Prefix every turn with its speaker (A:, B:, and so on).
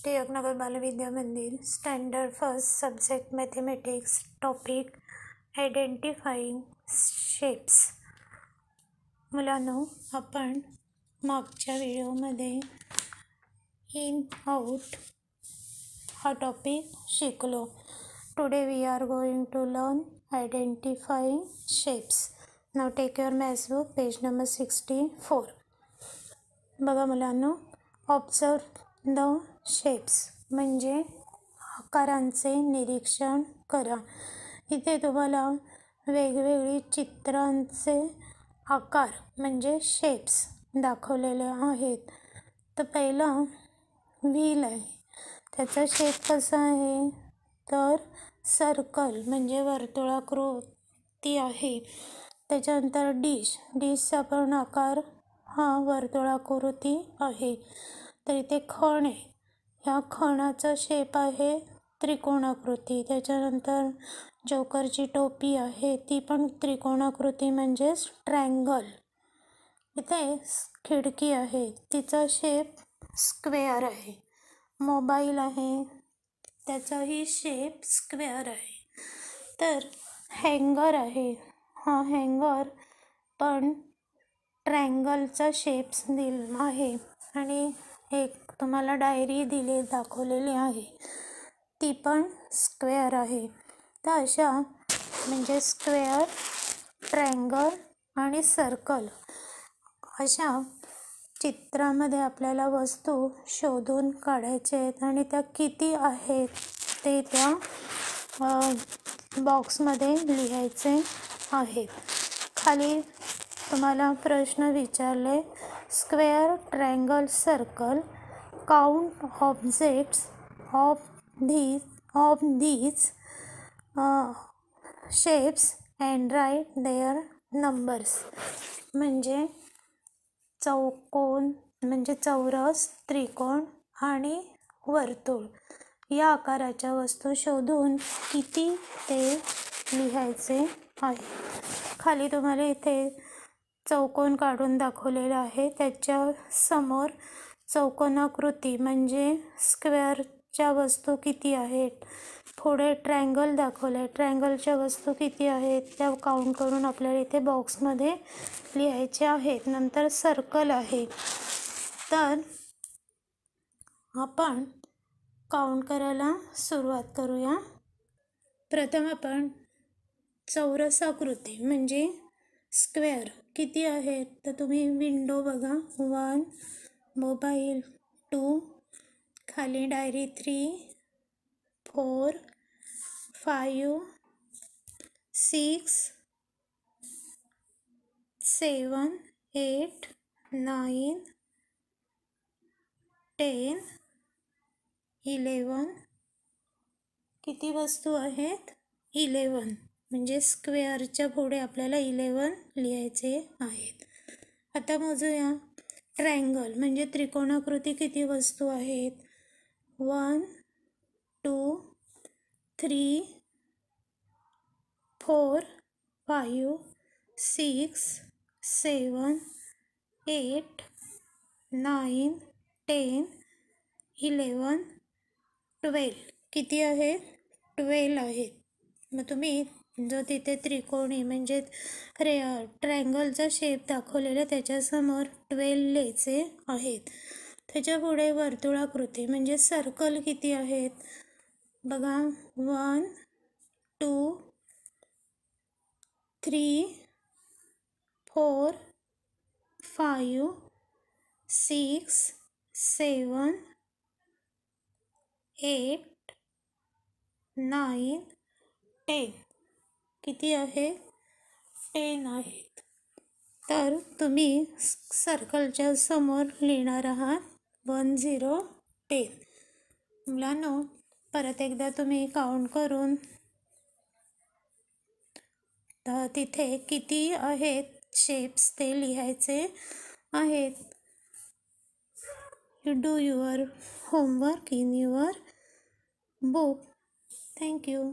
A: Tilaknagar Balvidya Mandir standard first subject mathematics topic identifying shapes. मुलांनो, आपण मागच्या व्हिडिओमध्ये इन आउट हा टॉपिक शिकलो। Today we are going to learn identifying shapes. Now take your maths book page number 64। बघा मुलांनो, observe the shapes म्हणजे आकारांचे निरीक्षण करा। इथे तुम्हाला वेगवेगळी चित्रांचे आकार म्हणजे शेप्स दाखवलेले आहेत। तर पहिला व्हील आहे, त्याचा शेप कसा आहे तर सर्कल म्हणजे वर्तुळाकृती आहे। त्याच्यानंतर डिशचा पण आकार हा वर्तुळाकृती आहे। तर इथे खण आहे, ह्या खणाचा शेप आहे त्रिकोणाकृती। त्याच्यानंतर जोकरची टोपी आहे, ती पण त्रिकोणाकृती म्हणजेच ट्रायंगल। इथे खिडकी आहे, तिचा शेप स्क्वेअर आहे। मोबाईल आहे, त्याचाही शेप स्क्वेअर आहे। तर हँगर आहे, हा हँगर पण ट्रायंगलचा शेप्स दिला आहे। आणि एक तुम्हाला डायरी दाखवलेली आहे, ती पण स्क्वेअर आहे। तर अशा म्हणजे स्क्वेअर, ट्रायंगल आणि सर्कल अशा चित्रामध्ये आपल्याला वस्तू शोधून काढायचे आहेत आणि त्या किती आहेत ते त्या बॉक्समध्ये लिहायचे आहेत। खाली तुम्हाला प्रश्न विचारले, square, triangle, circle, count objects of these shapes and write their numbers। म्हणजे चौकोन म्हणजे चौरस, त्रिकोण आणि वर्तुळ या आकाराच्या वस्तू शोधून किती ते लिहायचे आहे। खाली तुम्हाला इथे चौकोन काढून दाखवलेला आहे, त्याच्या समोर चौकोनाकृती म्हणजे स्क्वेअरच्या वस्तू किती आहेत। पुढे ट्रायंगल दाखवले, ट्रायंगलच्या वस्तू किती आहेत त्या काउंट करून आपल्याला इथे बॉक्समध्ये लिहायचे आहेत। नंतर सर्कल आहे, तर आपण काउंट करायला सुरुवात करूया। प्रथम आपण चौरसाकृती म्हणजे स्क्वेअर किती आहेत तर तुम्ही विंडो बघा, 1, मोबाईल 2, खाली डायरी 3, 4, 5, 6, 7, 8, 9, 10, 11 किती वस्तू आहेत 11 म्हणजे स्क्वेअरच्या पुढे आपल्याला 11 लिहायचे आहेत। आता मोजूया ट्रायंगल म्हणजे त्रिकोणाकृती किती वस्तू आहेत 1, 2, 3, 4, 5, 6, 7, 8, 9, 10, 11, 12 किती आहेत 12 आहेत। मग तुम्ही जो तिथे त्रिकोणी म्हणजे ट्रायंगलचा शेप दाखवलेला त्याच्यासमोर 12 लिहायचे आहेत। त्याच्या पुढे वर्तुळाकृती म्हणजे सर्कल किती आहेत बघा 1, 2, 3, 4, 5, 6, 7, 8, 9, 10 किती आहे 10 आहेत। तर तुम्ही सर्कलच्या समोर लिहिणार आहात 1, 0, 10। मुलांनो, परत एकदा तुम्ही काउंट करून तिथे किती आहेत शेप्स ते लिहायचे आहेत। You do your homework in your book. Thank you.